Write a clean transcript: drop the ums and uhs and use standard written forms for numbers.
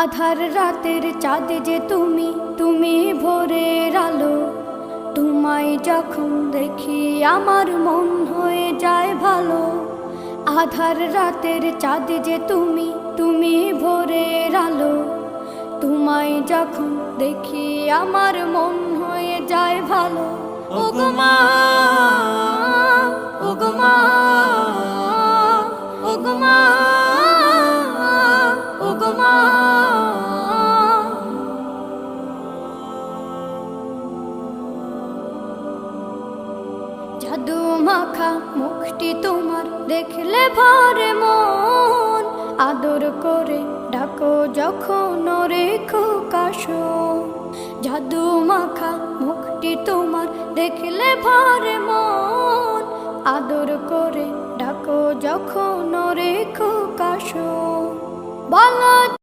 আধার রাতের চাঁদ যে তুমি, তুমি ভোরের আলো। তোমায় যখন দেখি আমার মন হয়ে যায় ভালো। আধার রাতের চাঁদ যে তুমি, তুমি ভোরের আলো। তোমায় যখন দেখি আমার মন হয়ে যায় ভালো। ওগো মা, ওগো মা, ওগো মা, ওগো মা। জাদু মাখা মুখটি তোমার দেখলে ভরে মন। আদর করে ডাকো যখন রেখো কাশো। জাদু মাখা মুখটি তোমার দেখলে ভরে মন। আদর করে ডাকো যখন রেখো কাশো। বলো